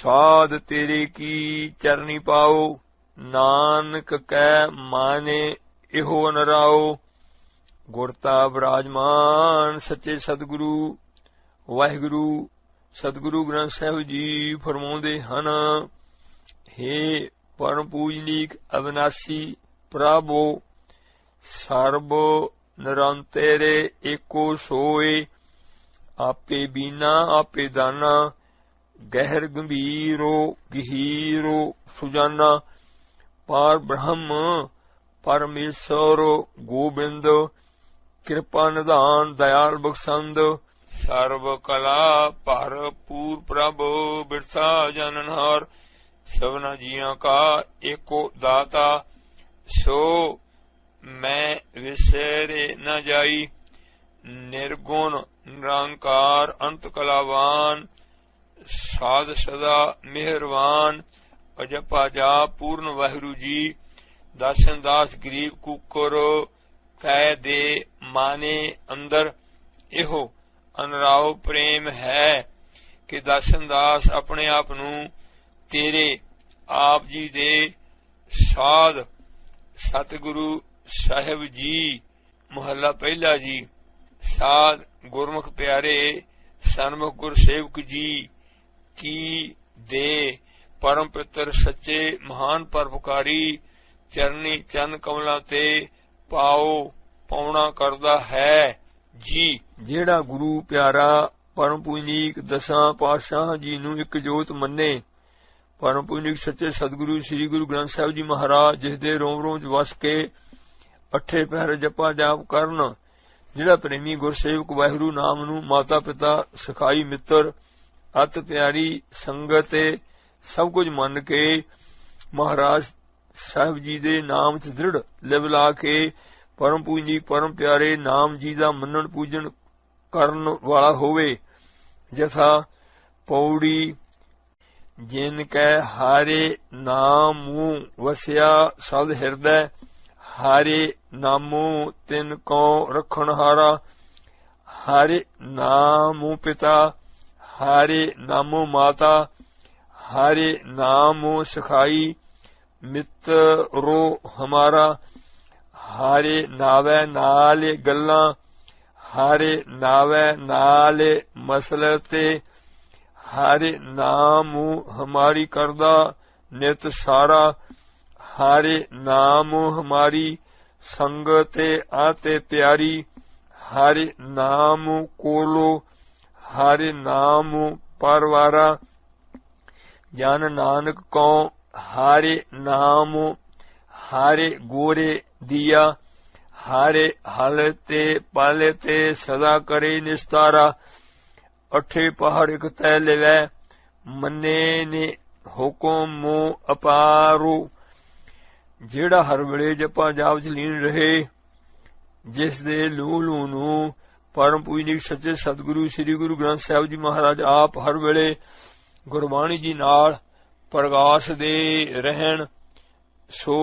साध तेरे की चरनी पाओ, नानक कै माने इहो नराओ। गुरता विराजमान सच्चे सतगुरु वाहिगुरु सतगुरु ग्रंथ साहिब जी फरमाउंदे हन, हे परम पूजनीक अविनाशी प्रभु, सर्ब निरंतेरे एको सोए। आपे बीना आपे दाना, गहर गंभीरो गहीरो सुजाना। पार ब्रह्म परमेश्वर गोबिंद, कृपा निधान दयाल बख्शंद। सर्व कला भरपूर प्रभ, बिरथा जाननहार। सबना जियां का एको दाता, सो मैं विसरे न जाई। निर्गुण निरंकार अंत कलावान, साध सदा मेहरवान। अजपा जाप पूर्ण वाहिगुरु जी, दासन दास गरीब कुकर, कह दे माने अंदर। इहो अनराव प्रेम है कि दासन दास अपने आप नू तेरे आप जी दे साध सतगुरु साहिब जी। मुहल्ला पहला जी। साध गुरमुख प्यारे सन्मुख गुर सेवक जी की दे परम पितर सच्चे महान परोपकारी, चरनी चरण कमलों ते पाओ पाउना करदा है जी। जेड़ा गुरु प्यारा परम पूजनीक दसां पातशाह जी नू एक जोत मन्ने, परम पूजनीक सच्चे सतगुरु श्री गुरु ग्रंथ साहिब जी महाराज जिस दे रोम रोम च वस के अठे पहर जपा जाप करन। जेड़ा प्रेमी गुरसेवक वाहिगुरु नाम नू माता पिता सखाई मित्र अत प्यारी संगत सब कुछ मन के महाराज साहिब जी दे नाम च दृढ़ लिव ला के परम पूजनीक परम प्यारे नाम जी दा मनन पूजन करन वाला होवे। जथा पौड़ी जिन कै हारे नाम वसिया सद हिरदय, हारे नामो तिन को रखन हारा। हारे नामो पिता, हारे नामो माता, हारे नामो सखाई मित्रो हमारा। हारे नावे नाल गल्लां, हारे नावे नाल मसलते। हारे नाम हमारी करदा नित सारा, हारे नाम हमारी संगते आते प्यारी। हारे नाम कोलो, हारे नाम परवारा। जन नानक को हारे नाम, हारे गोरे दिया। हारे हालते पालते सदा करे निस्तारा। अठे पहाड़ एक तय लिवै, मन्ने ने हुक्म अपारो। जेड़ा हर वेले जपा जाप च लीन रहे, जिस दे लू लू नू परम पूजनीक सच्चे सतगुरु श्री गुरु ग्रंथ साहिब जी महाराज आप हर वेले गुरबाणी जी नाल प्रगास दे रहन। सो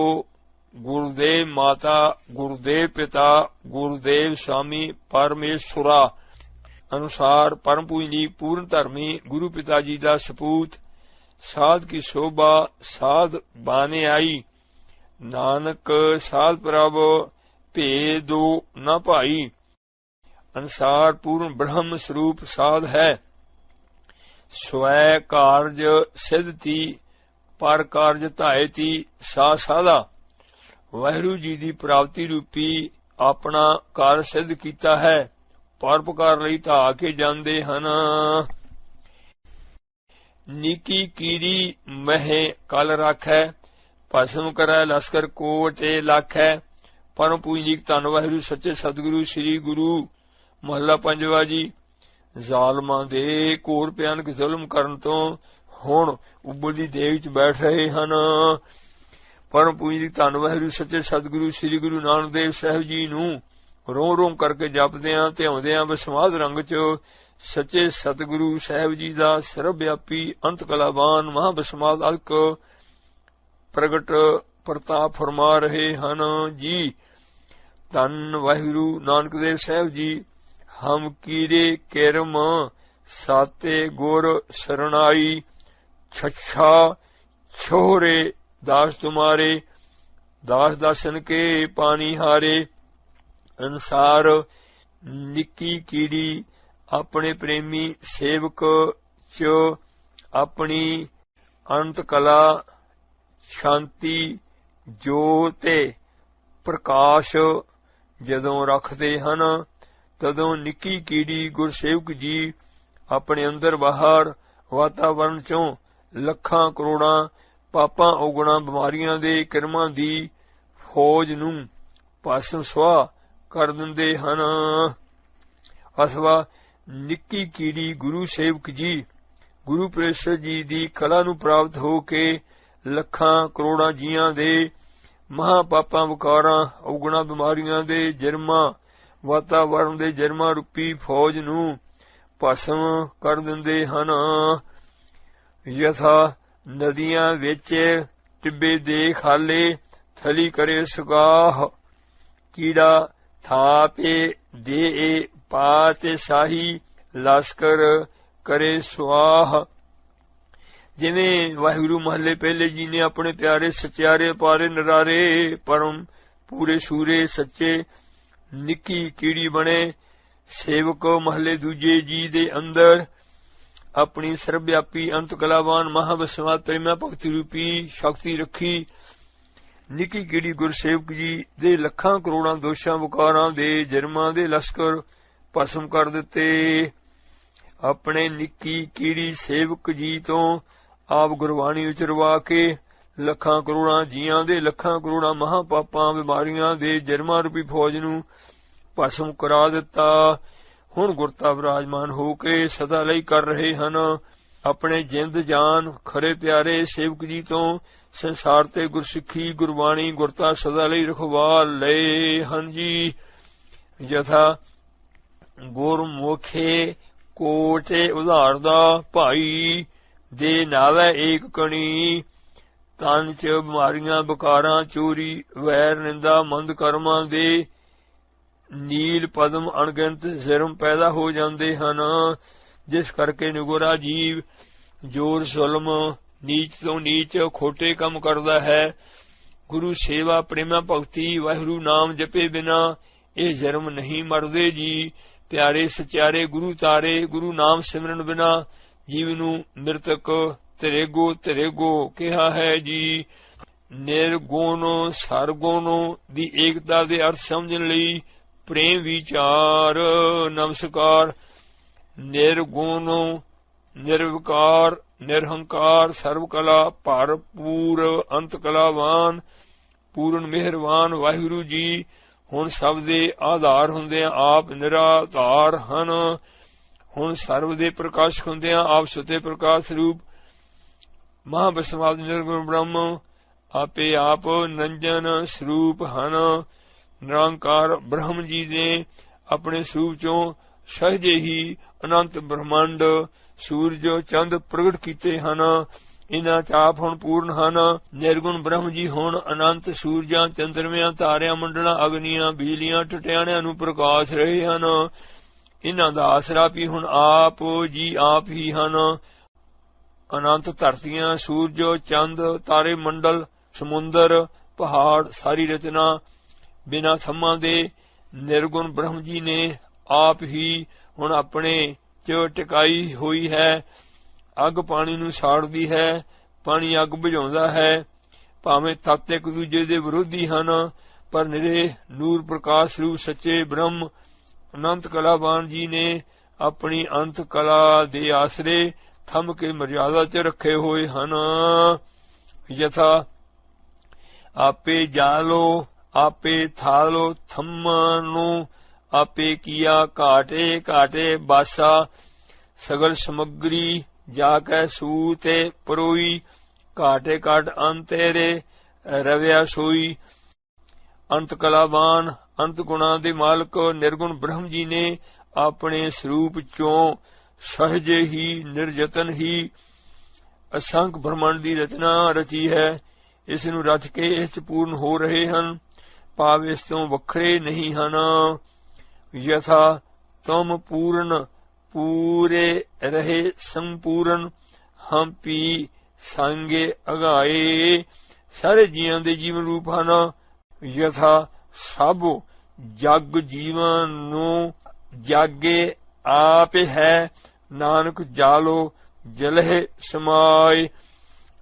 गुरुदेव माता, गुरुदेव पिता, गुरुदेव स्वामी परमेश्वरा अनुसार परम पूजनीक पूर्ण धर्मी गुरु पिता जी दा सपूत। साध की शोभा साध बाने आई, नानक साध प्रभ भेदो न भाई। अनुसार पूर्ण ब्रह्म स्वरूप साध है। स्वै कारज सिद्ध थी, पर कारज धाए थी सा साधा। वाहिगुरु जी दी प्राप्ति रूपी अपना कार सिद्ध कीता है, परोपकार लई धा के जांदे हन। निकी कीरी महे कल राखै, भस्म करै लश्कर कोटे लाखै। परम पूजनीक धन वाहिगुरु सच्चे सतगुरु श्री गुरु महला पंजवा जी। ਜ਼ਾਲਮਾਂ ਦੇ ਘੋਰ ਭਿਆਨਕ ਜ਼ੁਲਮ ਕਰਨ ਤੋਂ ਹੁਣ ਉਬਲਦੀ ਦੇਗ ਚ ਬੈਠ ਰਹੇ ਹਨ। परम पूजनीक धन वाहिगुरु सच्चे सतगुरु श्री गुरु नानक देव साहिब जी नूं रोम रोम करके जपदियां ते आउंदियां बसमाद रंग च सच्चे सतगुरु साहिब जी दा सर्वव्यापी अंत कलावान महाबसमाद अलक प्रगट प्रताप फरमा रहे हन जी। धन वाहिगुरु नानक देव साहिब जी। हम कीरे किरम साते गुर शरणाई, छच्छा छोरे दास तुम्हारे, दास दासन के पानी हारे। अनुसार निक्की कीड़ी अपने प्रेमी सेवक च अपनी अंत कला शांति जोते प्रकाश जदों रखते हन, तदों निक्की कीड़ी गुरसेवक जी अपने अंदर बाहर वातावरण चों ਲੱਖਾਂ ਕਰੋੜਾਂ ਪਾਪਾਂ ਔਗਣਾਂ ਬਿਮਾਰੀਆਂ ਦੇ ਕਰਮਾਂ ਦੀ ਫੌਜ ਨੂੰ ਭਸਮ ਸੁਆਹ ਕਰ ਦਿੰਦੇ ਹਨ। ਅਥਵਾ ਨਿੱਕੀ ਕੀੜੀ ਗੁਰੂ ਸੇਵਕ ਜੀ ਗੁਰੂ ਪ੍ਰੇਸ਼ਰ ਜੀ ਦੀ ਕਲਾ ਨੂੰ ਪ੍ਰਾਪਤ ਹੋ ਕੇ ਲੱਖਾਂ ਕਰੋੜਾਂ ਜੀਆਂ ਦੇ ਮਹਾ ਪਾਪਾਂ ਵਿਕਾਰਾਂ ਔਗਣਾਂ ਬਿਮਾਰੀਆਂ ਦੇ ਜਰਮਾਂ ਵਾਤਾਵਰਨ ਦੇ ਜਰਮਾਂ ਰੂਪੀ ਫੌਜ ਨੂੰ ਭਸਮ ਕਰ ਦਿੰਦੇ ਹਨ। यथा नदियां विच टिब्बे दे खाले थली करे सुगाह, कीड़ा थापे दे पाते शाही लश्कर करे सुआह। जिवें वाहिगुरु महले पहले जी ने अपने प्यारे सच्चारे पारे नरारे परम पूरे सूरे सच्चे निक्की कीड़ी बने सेवक महले दूजे जी दे अंदर अपनी सर्वव्यापी अंत कलावान महाविस्वाद प्रेमा भक्ति रूपी शक्ति रखी। निकी कीड़ी गुरसेवक जी दे लखां करोड़ां दोषां विकारां दे जरमां दे लश्कर भस्म कर दिते। अपने निकी कीड़ी सेवक जी तो आप गुरबाणी उचरवा के लखां करोड़ां जियां दे लखां करोड़ां महापापां बीमारियां दे जरमां रूपी फौज नूं भस्म करा दिता। ਹੁਣ ਗੁਰਤਾ ਵਿਰਾਜਮਾਨ ਹੋ ਕੇ ਸਦਾ ਲਈ ਕਰ ਰਹੇ ਹਨ। ਆਪਣੇ ਜਿੰਦ ਜਾਨ ਖਰੇ ਪਿਆਰੇ ਸੇਵਕ ਜੀ ਤੋਂ ਸੰਸਾਰ ਤੇ ਗੁਰਸਿੱਖੀ ਗੁਰਬਾਣੀ ਗੁਰਤਾ ਸਦਾ ਲਈ ਰਖਵਾ ਲਏ ਹਨ ਜੀ। ਜਥਾ ਗੁਰਮੁਖੇ ਕੋਟੇ ਉਧਾਰ ਦਾ ਭਾਈ ਦੇ ਨਾਵੇ ਏਕ ਕਣੀ, ਤਨ ਚ ਬਿਮਾਰੀਆਂ ਬਕਾਰਾਂ ਚੋਰੀ ਵੈਰ ਨਿੰਦਾ ਮੰਦ ਕਰਮਾਂ ਦੇ ਨੀਲ ਪਦਮ ਅਣਗਿਣਤ ਜ਼ਰਮ ਪੈਦਾ ਹੋ ਜਾਂਦੇ ਹਨ। ਜਿਸ ਕਰਕੇ ਨਿਗੋਰਾ ਜੀਵ ਜੋਰ ਜ਼ੁਲਮ ਨੀਚ ਤੋਂ ਨੀਚ ਖੋਟੇ ਕੰਮ ਕਰਦਾ ਹੈ। ਗੁਰੂ ਸੇਵਾ ਪ੍ਰੇਮਾ ਭਗਤੀ ਵਾਹਿਗੁਰੂ ਨਾਮ ਜਪੇ ਬਿਨਾ ਇਹ ਜ਼ਰਮ ਨਹੀਂ ਮਰਦੇ ਜੀ। ਪਿਆਰੇ ਸਚਿਆਰੇ ਗੁਰੂ ਤਾਰੇ ਗੁਰੂ ਨਾਮ ਸਿਮਰਨ ਬਿਨਾ ਜੀਵ ਨੂੰ ਮਿਰਤਕ ਧਰੇਗੋ ਕਿਹਾ ਹੈ ਜੀ। ਨਿਰਗੁਣ ਸਰਗੁਣ ਦੀ ਏਕਤਾ ਦੇ ਅਰਥ ਸਮਝਣ ਲਈ प्रेम विचार नमस्कार। निर्गुण निर्विकार निरहंकार सर्वकला भरपूर अंत कलावान पूर्ण मेहरबान वाहिगुरु जी हुण सब दे आधार हुंदियां आप निराधार हन। हुण सर्व दे प्रकाशक हुंदियां आप सुते प्रकाश रूप महाविस्वाद निर्गुण ब्रह्म आपे आप नंजन स्वरूप हन। निरंकार ब्रह्म जी ने अपने स्वरूप चों सहजे ही अनंत ब्रह्मंड सूरज चंद प्रगट कीते हन। इन्हां च आप हुण पूर्ण हन। निर्गुण ब्रह्म जी हुण अनंत सूरजां चंद्रमियां तारियां मंडलां अग्नियां बिजलियां टटियाणियां नूं प्रकाश रहे हन। इन्हां दा आसरा भी हुण आप जी आप ही हन। अनंत धरतियां सूरज चंद तारे मंडल समुंदर पहाड़ सारी रचना बिना थम्मा दे निर्गुण ब्रह्म जी ने आप ही हुण अपने च टिकाई हुई है। अग पानी नूं साड़दी है, पानी अग बुझाउंदा है। भावें तत्त एक दूजे दे विरोधी हन पर निरे नूर प्रकाश रूप सच्चे ब्रह्म अनंत कलावान जी ने अपनी अंत कला दे आसरे थम के मर्यादा च रखे हुए हन। यथा आपे जालो आपे थालो थम्मनु आपे किया घाटे घाटे बासा सगल समग्री जाके सूते परोई घाटे घाट अंतेरे रव्या सोई। अंत कलावान अंत गुणा दे मालक निर्गुण ब्रह्म जी ने अपने स्वरूप चों सहजे ही निर्जतन ही असंख ब्रह्मांड दी रचना रची है। इस नूं रच के इस च पूर्ण हो रहे हन। भाव इस तों वखरे नहीं हन। यथा तुम पूर्ण पूरे रहे संपूर्ण हम पी ਸੰਗੇ ਅਗਾਏ। ਸਾਰੇ ਜੀਵਾਂ ਦੇ ਜੀਵਨ ਰੂਪ ਹਨ। ਯਥਾ ਸਭ ਜਗ ਜੀਵਨ ਨੂੰ ਜਾਗੇ ਆਪ ਹੈ। ਨਾਨਕ ਜਾਲੋ ਜਲਹਿ ਸਮਾਏ।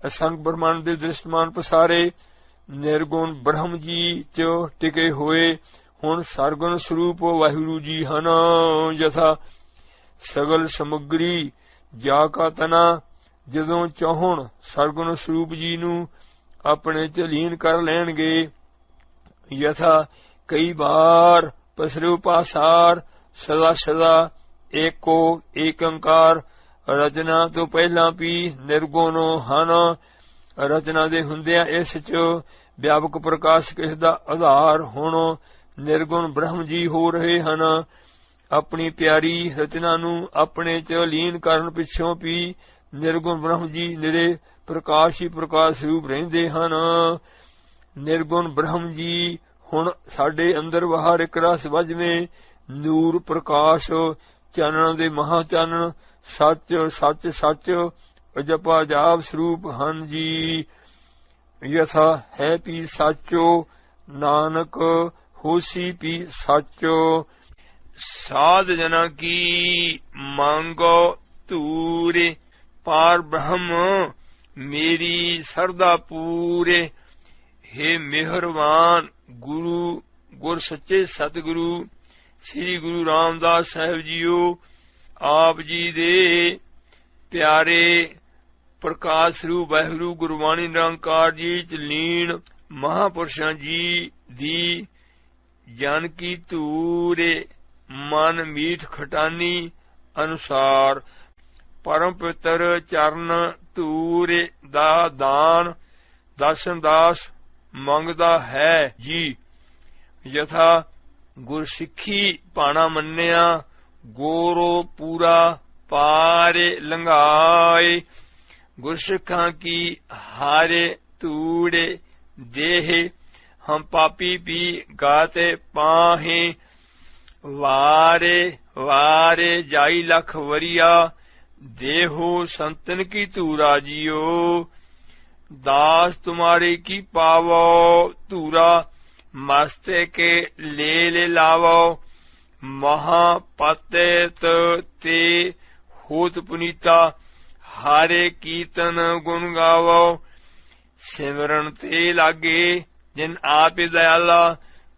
ਅਸੰਖ ਬ੍ਰਹਮੰਡ ਦੇ ਦ੍ਰਿਸ਼ਟਮਾਨ ਪਸਾਰੇ ਨਿਰਗੁਣ ਬ੍ਰਹਮ ਜੀ ਚ ਟਿਕੇ ਹੋਏ ਹੁਣ ਸਰਗੁਣ ਸਰੂਪ ਵਾਹਿਗੁਰੂ ਜੀ ਹਨ। ਯਥਾ ਸਗਲ ਸਮੱਗਰੀ ਜਾ ਕਾ ਤਨਾ। ਜਦੋਂ ਚਾਹੁਣ ਸਰਗੁਣ ਸਰੂਪ ਜੀ ਨੂੰ ਆਪਣੇ ਚ ਲੀਨ ਕਰ ਲੈਣਗੇ। ਯਥਾ ਕਈ ਵਾਰ ਪਸਰੇ ਪਾਸਾਰ ਸਦਾ ਸਦਾ ਏਕੋ ਏਕੰਕਾਰ। ਰਚਨਾ ਤੋਂ ਪਹਿਲਾਂ ਵੀ ਨਿਰਗੁਣ ਹਨ। ਰਚਨਾ ਦੇ ਹੁੰਦਿਆਂ ਇਸ ਚ ਵਿਆਪਕ ਪ੍ਰਕਾਸ਼ ਕਿਸ ਦਾ ਆਧਾਰ ਹੁਣ ਨਿਰਗੁਣ ਬ੍ਰਹਮ ਜੀ ਹੋ ਰਹੇ ਹਨ। ਆਪਣੀ ਪਿਆਰੀ ਰਚਨਾ ਨੂੰ ਆਪਣੇ ਚ ਲੀਨ ਕਰਨ ਪਿੱਛੋਂ ਵੀ ਨਿਰਗੁਣ ਬ੍ਰਹਮ ਜੀ ਨਿਰੇ ਪ੍ਰਕਾਸ਼ ਹੀ ਪ੍ਰਕਾਸ਼ ਰੂਪ ਰਹਿੰਦੇ ਹਨ। ਨਿਰਗੁਣ ਬ੍ਰਹਮ ਜੀ ਹੁਣ ਸਾਡੇ ਅੰਦਰ ਬਾਹਰ ਇੱਕ ਰਸ ਵਜਵੇਂ ਨੂਰ ਪ੍ਰਕਾਸ਼ ਚਾਨਣ ਦੇ ਮਹਾ ਚਾਨਣ ਸੱਚ ਸੱਚ ਸੱਚ ਅਜਪਾ ਜਾਪ ਸਰੂਪ ਹਨ ਜੀ। ਯਥਾ ਹੈ ਪੀ ਸਾਚੋ ਨਾਨਕ ਹੋਸੀ ਪੀ ਸਾਚੋ। ਸਾਧ ਜਨਾ ਕੀ ਮੰਗੋ ਧੂਰੇ ਪਾਰ ਬ੍ਰਹਮ ਮੇਰੀ ਸਰਦਾ ਪੂਰੇ। हे ਮਿਹਰਬਾਨ ਗੁਰੂ ਗੁਰ ਸੱਚੇ ਸਤਿਗੁਰੂ ਸ੍ਰੀ ਗੁਰੂ ਰਾਮਦਾਸ ਸਾਹਿਬ ਜੀਓ ਆਪ ਜੀ ਦੇ ਪਿਆਰੇ ਪ੍ਰਕਾਸ਼ ਰੂਪ ਵਾਹਿਗੁਰੂ ਗੁਰਬਾਣੀ ਨਿਰੰਕਾਰ ਜੀ ਚ ਲੀਨ ਮਹਾਂਪੁਰਸ਼ਾਂ ਜੀ ਦੀ ਜਾਨਕੀ ਧੂਰੇ ਮਨ ਮੀਠ ਖਟਾਨੀ ਅਨੁਸਾਰ ਪਰਮ ਪਵਿੱਤਰ ਚਰਨ ਧੂਰੇ ਦਾ ਦਾਨ ਦਰਸ਼ਨ ਦਾਸ ਮੰਗਦਾ ਹੈ ਜੀ। ਯਥਾ ਗੁਰਸਿੱਖੀ ਭਾਣਾ ਮੰਨਿਆ ਗੋਰੋ ਪੂਰਾ ਪਾਰੇ ਲੰਘਾਏ। ਗੁਰਸਿੱਖਾਂ ਕੀ ਹਾਰੇ ਧੂੜੇ ਦੇਹ ਹਮ ਪਾਪੀ ਵੀ ਗਾਤੇ ਪਾਹੇ। ਵਾਰੇ ਵਾਰੇ ਜਾਈ ਲਖ ਵਰੀਆ देहो संतन की धूरा जियो। दास तुम्हारे की पावो धूरा मस्ते के ले लावो। महापतित ते होत पुनीता हारे कीर्तन गुण गावो। सिमरन ते लागे जिन आप दयाला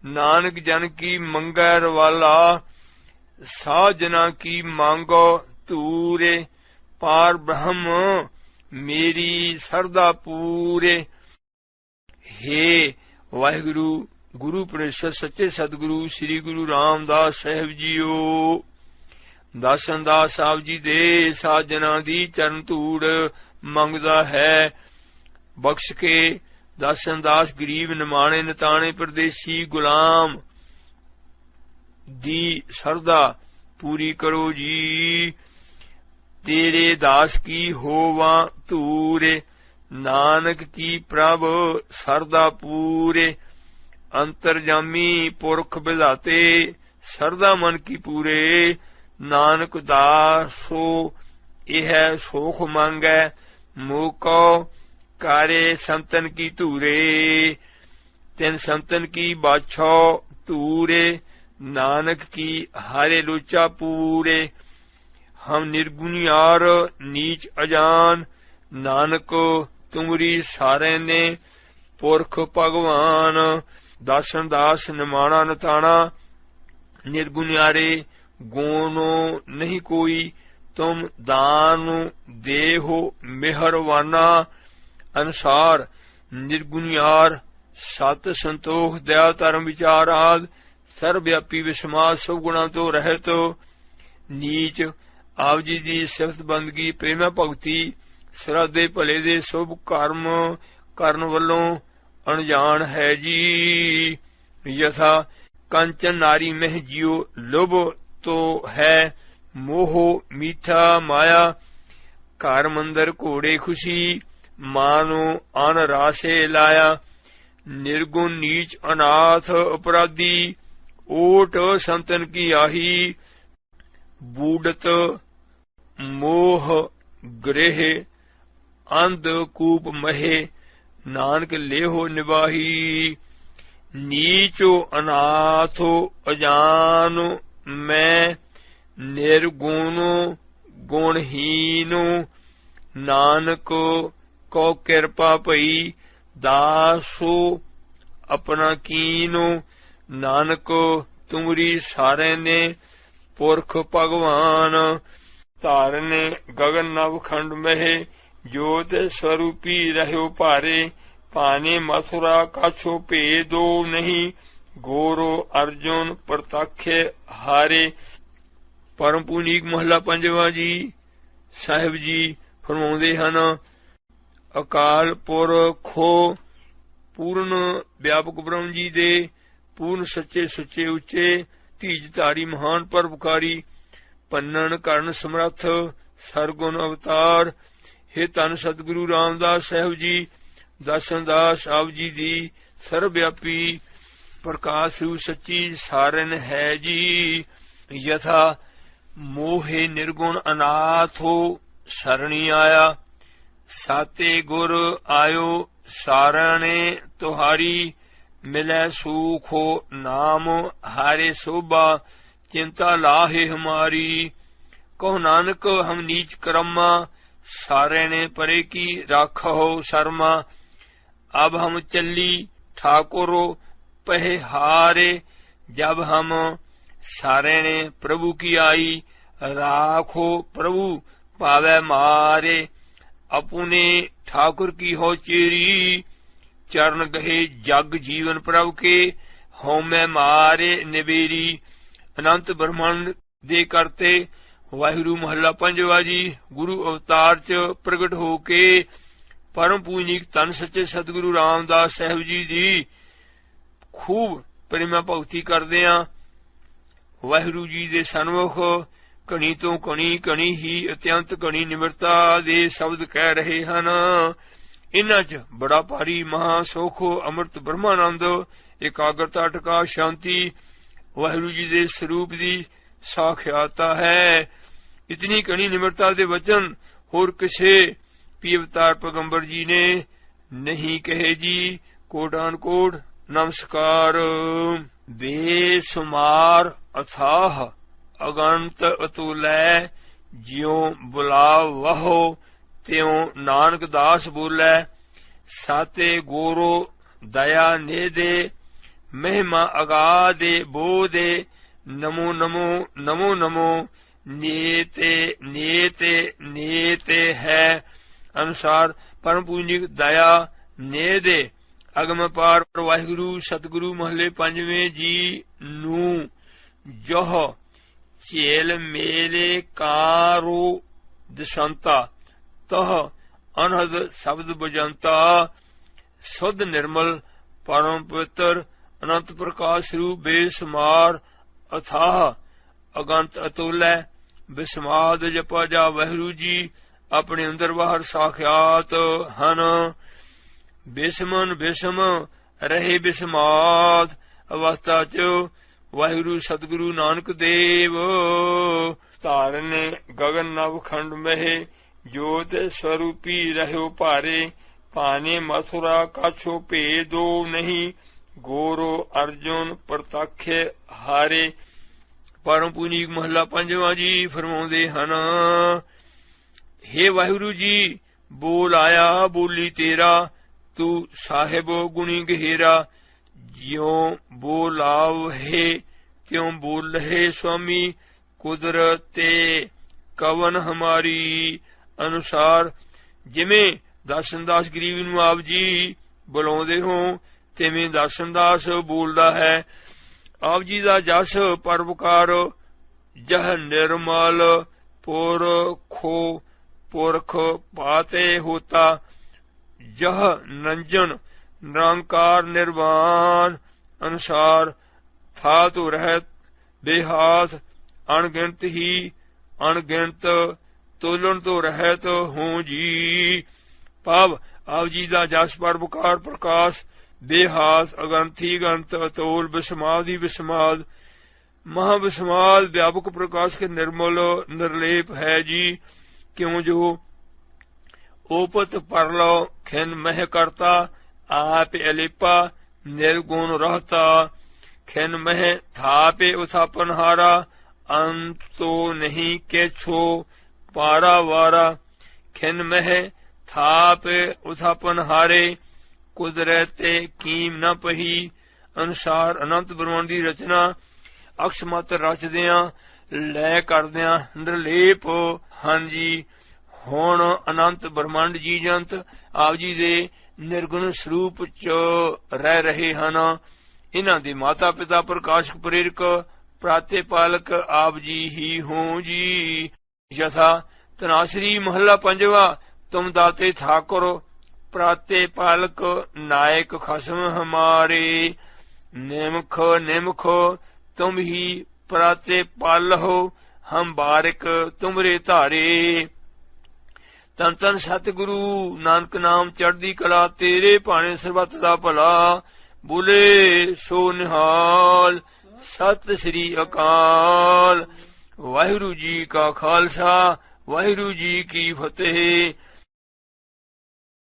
नानक जन की मंगर वाला। साजना की मांगो ਧੂਰੇ ਪਾਰ ਬ੍ਰਹਮ ਮੇਰੀ ਸਰਦਾ ਪੂਰੇ। हे ਵਾਹਿਗੁਰੂ ਗੁਰੂ ਪ੍ਰੇਸ਼ਰ ਸੱਚੇ ਸਤਿਗੁਰੂ ਸ੍ਰੀ ਗੁਰੂ ਰਾਮਦਾਸ ਸਾਹਿਬ ਜੀਓ ਦਾਸਨ ਦਾਸ ਸਾਹਿਬ ਜੀ ਦੇ ਸਾਜਣਾ ਦੀ ਚਰਨ ਧੂੜ ਮੰਗਦਾ ਹੈ। ਬਖਸ਼ ਕੇ ਦਾਸਨ ਦਾਸ ਗਰੀਬ ਨਿਮਾਣੇ ਨਤਾਣੇ ਪਰਦੇਸੀ ਗੁਲਾਮ ਦੀ ਸਰਦਾ ਪੂਰੀ ਕਰੋ ਜੀ। तेरे दास की होवा धूरे नानक की प्रभ सरदा पूरे। अंतरजामी पुरख विधाते सरदा मन की पूरे। नानक दासो यह सोख मांगै मोको कारे संतन की धूरे। तिन संतन की बाछो धूरे नानक की हारे लोचा पूरे। हम निर्गुणियार नीच अजान नानक तुमरी सारे ने पुरख भगवान। दासन दास निमाणा नताणा निर्गुणियारे गोनो नहीं कोई। तुम दान देहो मेहरवाना अनुसार। निर्गुणियार सत संतोख दया धर्म विचार आद सर्वव्यापी विस्माद सब गुणा तो रहत। नीच आप जी की सिफत बंदगी प्रेम भगती श्रद्धे भले दे शुभ कर्म करन वल्लों अनजान है जी। यथा कंचन नारी मह जियो लुभ तो है मोह मीठा माया। घर मंदिर घोड़े खुशी मानो अन रासे लाया। निर्गुण नीच अनाथ अपराधी ओट संतन की आही। बूढ़त मोह गृह अंध कूप महे नानक लेहो निवाही। नीचो अनाथो अजानो मैं निर्गुणो गुणहीनो नानक को कृपा पई दासो अपना कीनो। नानक तुमरी सारे ने पुरख भगवान धारने गगन नवखंड महे ज्योत स्वरूपी रहो भारे। पाने मथुरा काछो भेदो नहीं गोरो अर्जुन प्रतखे हारे। परम पुनीक महला पंजवा जी साहिब जी फरमाउंदे हन अकाल पुरखो पूर्ण व्यापक ब्रह्म जी दे पूर्ण सच्चे सुच्चे उच्चे धीज धारी महान परोपकारी पन्नन करण समर्थ सरगुण अवतार। हे धन सतगुरु रामदास साहिब जी दर्शन दास आप जी दी सर्वव्यापी प्रकाश रूप सच्ची सारन है जी। यथा मोहे निर्गुण अनाथो सरणी आया साते गुर आयो सारणे तुहारी। मिले सुखो नाम हारे शोभा चिंता लाहे हमारी। कहो नानक हम नीच कर्मा सारे ने परे की राखो शर्मा। अब हम चली ठाकुरो पहे हारे जब हम सारे ने प्रभु की आई। राखो प्रभु पावे मारे अपने ठाकुर की हो चेरी। चरण गहे जग जीवन प्रभु के हों मैं मारे निबेरी। अनंत ब्रह्मांड दे करते वाहिगुरु महला पंजवा जी गुरु अवतार च प्रगट होके परम पूजनीक धन सच्चे सतगुरु रामदास साहिब जी दी खूब प्रेमा भगती करदियां वाहिगुरु जी दे सन्मुख घणी तो घणी ही अत्यंत घणी निमरता दे शब्द कह रहे हन। इन्हां च बड़ा भारी महा सुख अमृत ब्रह्मानंद एकाग्रता टका शांति वाहिगुरु जी दे स्वरूप दी साख्याता है। इतनी घनी निमरता दे वचन होर किसे भी अवतार पैगंबर जी ने नहीं कहे जी। कोटान कोट नमस्कार। बेसुमार अथाह अगंत अतुलै ज्यों बुलाव वहो त्यों नानक दास बोलै। साते गोरो दया ने दे महिमा अगा दे बो दे। नमो नमो नमो नमो नेते नेते नेते है अनुसार परम पूजनीक दया ने दे अगम पार वाहिगुरु सतगुरु महले पंजवें जी नू जोह झेल मेले कारो दशंता तह अनहद शब्द बजंता। शुद्ध निर्मल परम पवित्र अनंत प्रकाश रूप बेसुमार अथाह अगंत अतुलै बिस्माद जपा जा वाहिगुरु जी अपने अंदर बाहर साख्यात हन। बिस्मन बिस्म रहे बिस्माद अवस्था च वाहिगुरु सतगुरु नानक देव। धारने गगन नवखंड महे ज्योत स्वरूपी रहो भारे। पाने मथुरा काछो भेदो नहीं गोरो अर्जुन प्रतखे हारे। परम पुनीक महला पंजवा जी फरमाउंदे हन हे वाहिगुरु जी बोल आया बोली तेरा तू साहिब गुणी गहेरा। ज्यों बोलाव है त्यों बोल रहे स्वामी कुदरते कवन हमारी। अनुसार जिमें दर्शनदास गरीब नूं आप जी बुलाउंदे हो तिवें दर्शनदास बोलदा है। आप जी दा जस परोपकार जह निर्मल पुरखो पुरख पाते होता। जह नंजन निरंकार निर्वाण अनुसार था तो रहत बेहाथ अणगिनत ही अणगिनत तोलन तो रहत हूं जी। भाव आप जी दा जस परोपकार प्रकाश बेहाथ अगंथी गंत अतोल विस्माद ही विस्माद महाविस्माद व्यापक प्रकाश के निर्मल निर्लेप है जी। क्यों जो ओपत परलो खिन मह करता, आप अलिपा निर्गुण रहता। खिन मह थापे उथापन हारा, अंत तो नहीं के छो पारा वारा। खिन मह थाप उथापन हारे, कुदरते कीम न पही। अनुसार अनंत ब्रह्मांड ਦੀ ਰਚਨਾ ਅਕਸ਼ਮਤ ਰਚਦਿਆਂ ਲੈ ਕਰਦਿਆਂ ਨਿਰਲੇਪ ਹਨ ਜੀ। ਹੁਣ ਅਨੰਤ ਬ੍ਰਹਮੰਡ ਜੀ ਜੰਤ ਆਪ ਜੀ ਦੇ ਨਿਰਗੁਣ ਸਰੂਪ ਚ ਰਹਿ ਰਹੇ ਹਨ। ਇਹਨਾਂ ਦੇ ਮਾਤਾ ਪਿਤਾ ਪ੍ਰਕਾਸ਼ਕ ਪ੍ਰੇਰਕ ਪ੍ਰਾਤੇ ਪਾਲਕ ਆਪ ਜੀ ਹੀ ਹੋ ਜੀ। ਯਥਾ ਤਨਾਸਰੀ ਮਹੱਲਾ ਪੰਜਵਾ। ਤੁਮ ਦਾਤੇ ਠਾकुर प्राते पालक नायक खसम हमारे। निमख निमख तुम ही प्राते पालहो, हम बारिक तुमरे धारे। तन तन सतगुरु नानक नाम चढ़दी कला, तेरे भाने सरबत दा भला। बोले सो निहाल सत श्री अकाल। वाहिगुरु जी का खालसा, वाहिगुरु जी की फतेह।